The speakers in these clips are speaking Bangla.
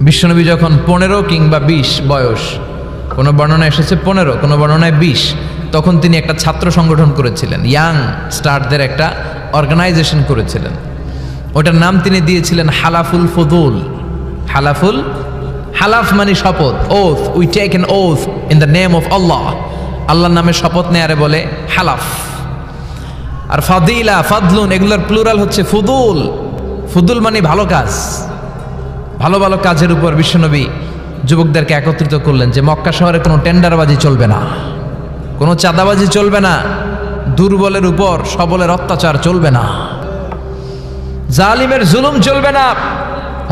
বিশ্বনবী যখন 15 কিংবা 20 বয়স, কোনো বর্ণনায় এসেছে 15, কোনো বর্ণনায় 20, তখন তিনি একটা ছাত্র সংগঠন করেছিলেন, ইয়াং স্টারদের একটা অর্গানাইজেশন করেছিলেন। ওটার নাম তিনি দিয়েছিলেন হালাফুল ফুদুল। হালাফ মানে শপথ, oath, we take an oath in the name of Allah. আল্লাহর নামে শপথ নেয়ারে বলে হালাফ। আর ফাদিলা, ফাদলুন, এগুলোর প্লুরাল হচ্ছে ফুদুল। ফুদুল মানে ভালো কাজ। ভালো ভালো কাজের উপর বিশ্বনবী যুবকদেরকে একত্রিত করলেন যে মক্কা শহরে কোনো টেন্ডারবাজি চলবে না, কোনো চাঁদাবাজি চলবে না, দুর্বলের উপর সবলের অত্যাচার চলবে না, জালিমের জুলুম চলবে না,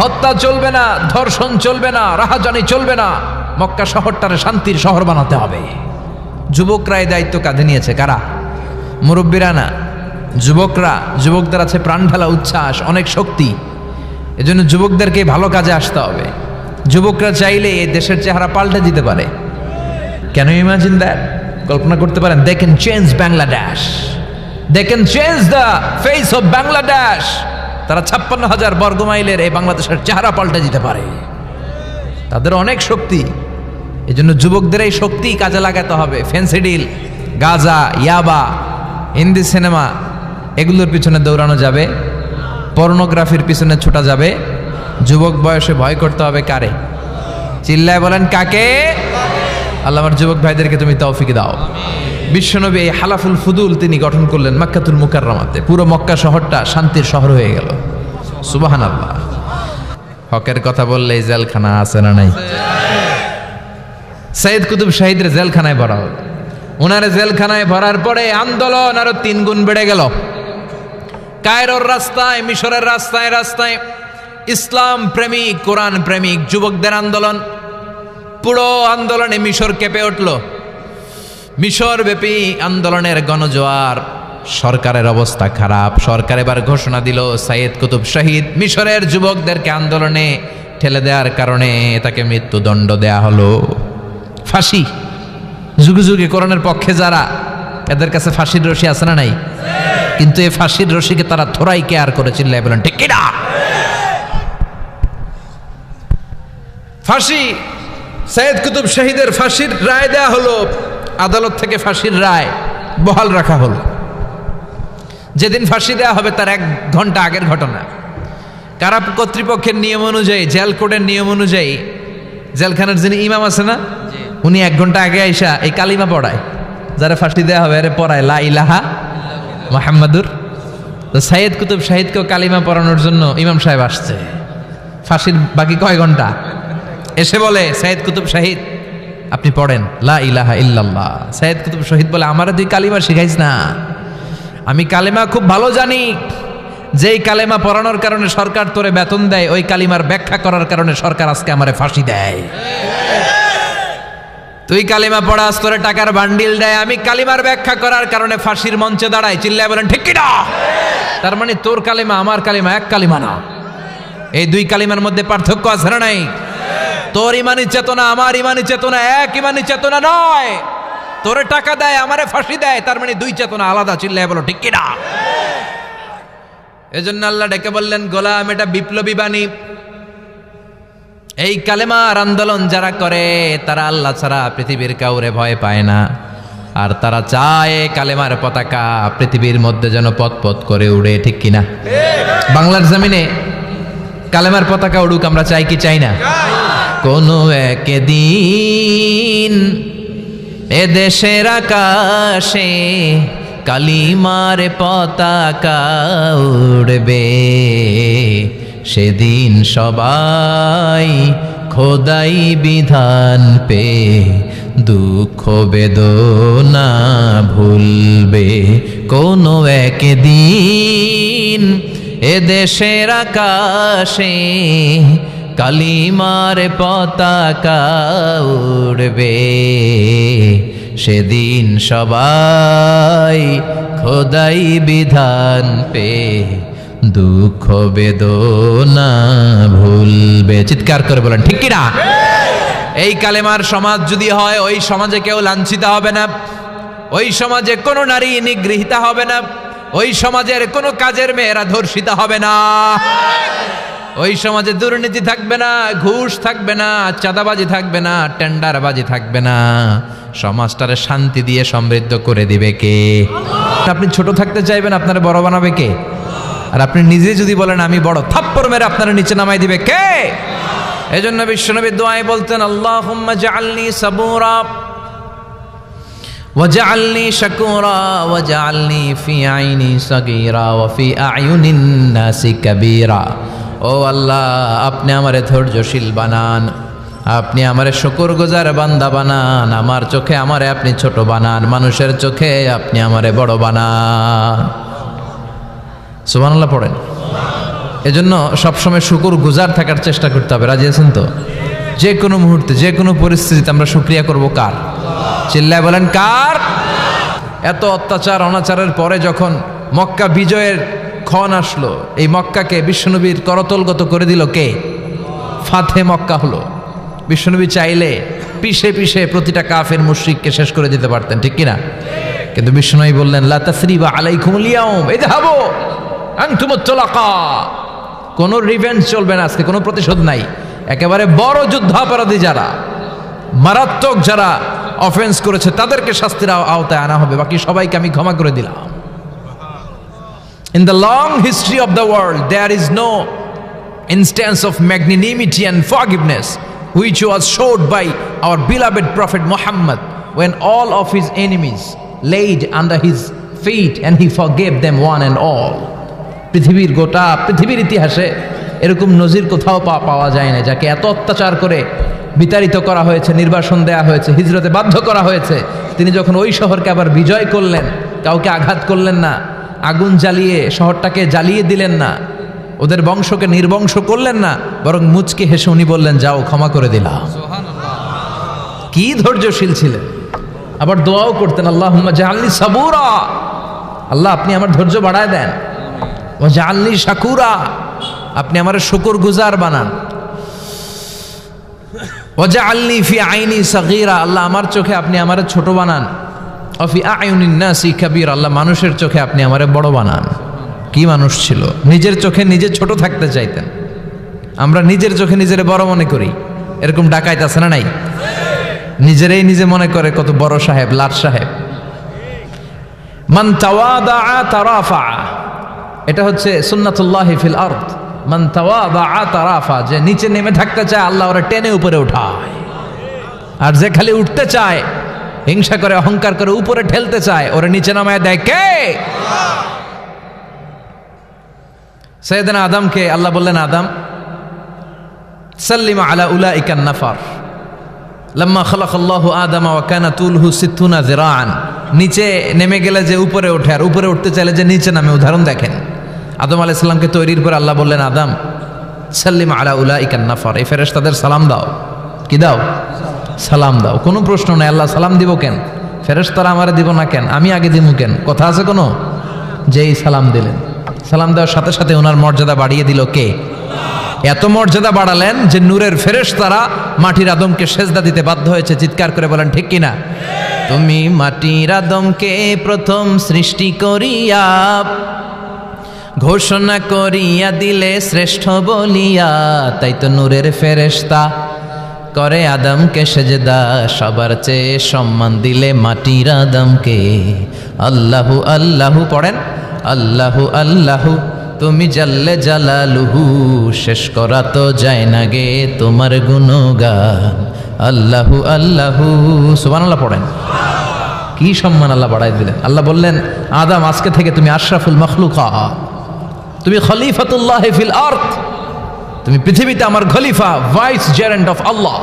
হত্যা চলবে না, ধর্ষণ চলবে না, রাহাজানি চলবে না। মক্কা শহরটারে শান্তির শহর বানাতে হবে। যুবকরা এই দায়িত্ব কাঁধে নিয়েছে। কারা? মুরব্বীরা না, যুবকরা। যুবকদের আছে প্রাণ ঢালা উচ্ছ্বাস, অনেক শক্তি। এজন্য যুবকদেরকে ভালো কাজে আসতে হবে। যুবকরা চাইলে এই দেশের চেহারা পাল্টে দিতে পারে। Can you imagine that? কল্পনা করতে পারেন? They can change Bangladesh, they can change the face of Bangladesh. তারা 56,000 বর্গমাইলের এই বাংলাদেশের চেহারা পাল্টে দিতে পারে। তাদের অনেক শক্তি। এজন্য যুবকদের এই শক্তি কাজে লাগাতে হবে। ফেন্সিডিল, গাঁজা, ইয়াবা, হিন্দি সিনেমা, এগুলোর পিছনে দৌড়ানো যাবে? পর্নোগ্রাফির পিছনে ছোটা যাবে? যুবক বয়সে ভয় করতে হবে কারে? চিল্লায় বলেন কাকে? আল্লাহ আমার যুবক ভাইদেরকে তুমি তৌফিক দাও। বিশ্বনবী এই হালাফুল ফুদুল তিনি গঠন করলেন মক্কাতুল মুকাররমাতে। পুরো মক্কা শহরটা শান্তির শহর হয়ে গেল। সুবহানাল্লাহ। হকের কথা বললে জেলখানা আছে না নাই? সৈয়দ কুতুব শহীদের জেলখানায় ভরা হল। ওনারে জেলখানায় ভরার পরে আন্দোলন আরো 3 গুণ বেড়ে গেল। কায়রোর রাস্তায়, মিশরের রাস্তায় রাস্তায় ইসলাম প্রেমিক, কোরআন প্রেমিক যুবকদের আন্দোলন। পুরো আন্দোলনে মিশর কেঁপে উঠল। মিশর ব্যাপী আন্দোলনের গণজোয়ার। সরকারের অবস্থা খারাপ। সরকার এবার ঘোষণা দিল সৈয়দ কুতুব শহীদ মিশরের যুবকদেরকে আন্দোলনে ঠেলে দেওয়ার কারণে তাকে মৃত্যুদণ্ড দেয়া হলো। ফাঁসি। যুগে যুগে কোরআনের পক্ষে যারা, এদের কাছে ফাঁসির রশি আছে না নাই? কিন্তু এই ফাঁসির রশিকে তারা থোড়াই কেয়ার করে চিল্লায় বলেন ঠিক কিনা? ফাঁসি। সৈয়দ কুতুব শহীদের ফাঁসির রায় দেয়া হলো। আদালত থেকে ফাঁসির রায় বহাল রাখা হলো। যেদিন ফাঁসি দেওয়া হবে তার 1 ঘন্টা আগের ঘটনা। কারা কর্তৃপক্ষের নিয়ম অনুযায়ী, জেল কোডের নিয়ম অনুযায়ী জেলখানার যিনি ইমাম আছে না, উনি 1 ঘন্টা আগে আইসা এই কালিমা পড়ায়। যারা ফাঁসি দেওয়া হবে আরে পড়ায় লা ইলাহা মুহাম্মাদুর। তো সৈয়দ কুতুব শহীদকেও কালিমা পড়ানোর জন্য ইমাম সাহেব আসছে। ফাঁসির বাকি কয় ঘন্টা? এসে বলে সৈয়দ কুতুব শহীদ আপনি পড়েন লা ইলাহা ইল্লাল্লাহ। সৈয়দ কুতুব শহীদ বলে আমারে তুই কালিমা শিখাইস না, আমি কালিমা খুব ভালো জানি। যেই কালিমা পড়ানোর কারণে সরকার তোরে বেতন দেয়, ওই কালিমার ব্যাখ্যা করার কারণে সরকার আজকে আমারে ফাঁসি দেয়। তুই কালিমা পড়াস, তোরে টাকার বান্ডিল দেয়, আমি কালিমার ব্যাখ্যা করার কারণে ফাঁসির মঞ্চে দাঁড়াই। চিল্লায় বলেন ঠিক কিনা? তার মানে তোর কালিমা আমার কালিমা এক কালিমা না। এই 2 কালিমার মধ্যে পার্থক্য আছে না নাই? তোর ইমানি চেতনা আমার ইমানি চেতনা এক ইমানি চেতনা নয়। তোরে টাকা দেয়, আমারে ফাঁসি দেয়, তার মানে 2 চেতনা আলাদা। চিল্লায় বলো ঠিক কিনা? এজন্য আল্লাহ ডেকে বললেন গোলাম এটা বিপ্লবী বাণী। এই কালেমার আন্দোলন যারা করে তারা আল্লাহ ছাড়া পৃথিবীর কাউরে ভয় পায় না। আর তারা চায় কালেমার পতাকা পৃথিবীর মধ্যে যেন পথ করে উড়ে। ঠিক কিনা? বাংলার জমিনে কালেমার পতাকা উড়ুক আমরা চাই কি চাই না? কোনো একদিন এ দেশের আকাশে কালিমার পতাকা উড়বে। সেদিন সবাই খোদাই বিধান পে দুঃখ বেদনা ভুলবে। কোনো একদিন এ দেশের আকাশে কালিমার পতাকা উড়বে। সেদিন সবাই খোদাই বিধান পে দুঃখ বেদনা ভুলবে। চিৎকার করে বলেন ঠিক কিনা? এই কালেমার সমাজ যদি হয়, ওই সমাজে কেউ লাঞ্ছিত হবে না, ওই সমাজে কোনো নারী নিগৃহীতা হবে না, ওই সমাজের কোনো কাজের মেয়েরা ধর্ষিতা হবে না। ওই সমাজে দুর্নীতি থাকবে না, ঘুষ থাকবে না, চাঁদাবাজি থাকবে না, টেন্ডারবাজি থাকবে না। সমাজটারে শান্তি দিয়ে সমৃদ্ধ করে দিবে কে? আপনি ছোট থাকতে চাইবেন, আপনারে বড় বানাবে কে? আর আপনি নিজে যদি বলেন আমি বড়, থাপ্পড় মেরে আপনারা নিচে নামাই দিবে কে? এজন্য বিশ্বনবী দোয়ায় বলতেন, আল্লাহুম্মা জাআলনি সাবুরা ওয়াজআলনি শাকুরা ওয়াজআলনি ফি আইনি সাগীরা ওয়া ফি আয়ুনিন নাসি কাবীরা। ও আল্লাহ, আপনি আমারে ধৈর্যশীল বানান, আপনি আমারে শুকরগুজার বান্দা বানান, আমার চোখে আমারে আপনি ছোট বানান, মানুষের চোখে আপনি আমারে বড় বানান। সুবহানাল্লাহ পড়েন। এজন্য সবসময় শুকরগুজার থাকার চেষ্টা করতে হবে। রাজি আছেন তো? যে কোনো মুহূর্তে, যে কোনো পরিস্থিতিতে আমরা শুকরিয়া করব কার? চিল্লায় বলেন কার? এত অত্যাচার অনাচারের পরে যখন মক্কা বিজয়ের ক্ষণ আসলো, এই মক্কাকে বিশ্বনবীর করতলগত করে দিল কে? ফাতে মক্কা হলো। বিশ্বনবী চাইলে পিষে পিষে প্রতিটা কাফের মুশরিককে শেষ করে দিতে পারতেন, ঠিক কিনা? কিন্তু বিশ্বনবী বললেন, লা তাসরিবা আলাইকুমুল ইয়াউম ইযহাবু আনতুমুত তুলাকা। কোনো রিভেঞ্জ চলবে না আজকে, কোনো প্রতিশোধ নাই। একেবারে বড় যুদ্ধাপরাধী যারা, মারাত্মক যারা অফেন্স করেছে, তাদেরকে শাস্তির আওতায় আনা হবে, বাকি সবাইকে আমি ক্ষমা করে দিলাম। In the long history of the world, there is no instance of magnanimity and forgiveness which was showed by our beloved Prophet Muhammad when all of his enemies laid under his feet and he forgave them one and all. পৃথিবীর গোটা পৃথিবীর ইতিহাসে এরকম নজির কোথাও পাওয়া যায় না, যাকে এত অত্যাচার করে বিতাড়িত করা হয়েছে, নির্বাসন দেয়া হয়েছে, হিজরতে বাধ্য করা হয়েছে। তিনি যখন ওই শহরকে আবার বিজয় করলেন, কাউকে আঘাত করলেন না, আগুন জ্বালিয়ে শহরটাকে জ্বালিয়ে দিলেন না, ওদের বংশকে নির্বংশ করলেন না, বরং মুচকি হেসে উনি বললেন, যাও ক্ষমা করে দিলাম। কি ধৈর্যশীল ছিলেন। আবার দোয়াও করতেন, আল্লাহুম্মা জাআলনি সাবুরা, আল্লাহ আপনি আমার ধৈর্য বাড়ায় দেন, ওয়া জাআলনি শাকুরা, আপনি আমার শুকরগুজার বানান, ওয়া জাআলনি ফি আইনি সাগীরা, আল্লাহ আমার চোখে আপনি আমার ছোট বানান, ওয়া ফি আয়ুনিন নাসি কাবীরা, আল্লাহ মানুষের চোখে আপনি আমারে বড় বানান। কি মানুষ ছিল, নিজের চোখে নিজে ছোট থাকতে চাইতেন। আমরা নিজের চোখে নিজের বড় মনে করি, এরকম ডাকাইত আছে না নাই? নিজেরাই নিজে মনে করে কত বড় সাহেব, লাট সাহেব। মান তাওয়াদা তারাফা, এটা হচ্ছে সুন্নাতুল্লাহি ফিল আরদ। মান তাওয়াদা তারাফা, যে নিচে নেমে থাকতে চায় আল্লাহ ওরা টেনে উপরে উঠায়, আর যে খালি উঠতে চায়, হিংসা করে অহংকার করে উপরে ঠেলতে চায়, ওরা নিচে নামায় দেয় কে? সাইয়েদনা আদমকে আল্লাহ বললেন, আদম সাল্লিমা আলা উলাইকান নাফার লাম্মা খালাকাল্লাহু আদামা ওয়া কানা তুলহু 60 যিরাআন। নিচে নেমে গেলে যে উপরে ওঠে, আর উপরে উঠতে চাইলে যে নিচে নামে, উদাহরণ দেখেন। আদম আলাইহিস সালামকে তৈরির পর আল্লাহ বললেন, আদম সাল্লিমা আলা উলাইকান নাফার, এই ফেরেশতাদের সালাম দাও। কি দাও? সালাম দাও। কোনো প্রশ্ন নাই, আল্লাহ সালাম দিব কেন? ফেরেশতারা আমারে দিব না কেন? আমি আগে দিব কেন? কথা আছে কোনো? যেই সালাম দিলেন, সালাম দেওয়ার সাথে সাথে ওনার মর্যাদা বাড়িয়ে দিল কে? এত মর্যাদা বাড়ালেন যে নূরের ফেরেশতারা মাটির আদমকে সেজদা দিতে বাধ্য হয়েছে। চিৎকার করে বলেন ঠিক কিনা? তুমি মাটির আদমকে প্রথম সৃষ্টি করিয়া ঘোষণা করিয়া দিলে শ্রেষ্ঠ বলিয়া, তাই তো নূরের ফেরেশতা করে আদমকে সেজদা, সবার চেয়ে সম্মান দিলে মাটির আদমকে। আল্লাহু আল্লাহু পড়েন, আল্লাহু আল্লাহু তুমি জাল্লে জালালুহু, শেষ করা তো যায় না গে তোমার গুণগান। আল্লাহু আল্লাহু, সুবহানাল্লাহ পড়েন। কি সম্মান আল্লাহ বাড়াই দিলেন। আল্লাহ বললেন, আদম আজকে থেকে তুমি আশরাফুল মাখলুকাত, তুমি খলিফাতুল্লাহ ফিল আরদ, তুমি পৃথিবীতে আমার খলিফা, ভাইস জেরেন্ট অফ আল্লাহ।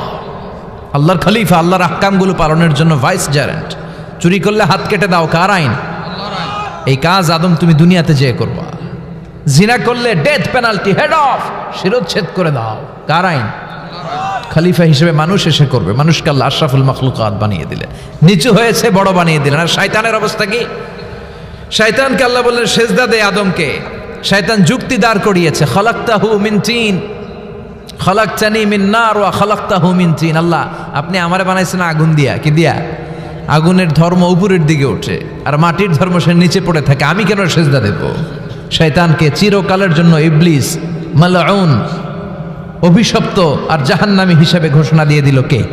আল্লাহর খলিফা, আল্লাহর আহকামগুলো পালনের জন্য ভাইস জেরেন্ট। চুরি করলে হাত কেটে দাও, কার আইন? এই কাজ আদম তুমি দুনিয়াতে যেয়ে করবা। জিনা করলে ডেথ পেনাল্টি, হেড অফ, শিরোচ্ছেদ করে দাও, কার আইন? খলিফা হিসেবে মানুষ এসে করবে। মানুষকে আল্লাহ আশরাফুল মাখলুকাত বানিয়ে দিলেন, নিচু হয়েছে বড় বানিয়ে দিলেন। আর শয়তানের অবস্থা কি? শয়তানকে আল্লাহ বললেন সেজদা দে আদমকে। শয়তান যুক্তি দাঁড় করিয়েছে, খালাকতাহু মিন তিন খালাকতানি মিন নার ওয়া খালাকতাহু মিন তিন। আল্লাহ আপনি আমারে বানাইছেন আগুন দিয়া, কি দিয়া? আগুনের ধর্ম উপরের দিকে ওঠে, আর মাটির ধর্ম সে নিচে পড়ে থাকে, আমি কেন সেজদা দেব? শয়তানকে চিরকালের জন্য ইবলিস মালউন, অভিশপ্ত আর জাহান্নামী হিসেবে ঘোষণা দিয়ে দিল কে?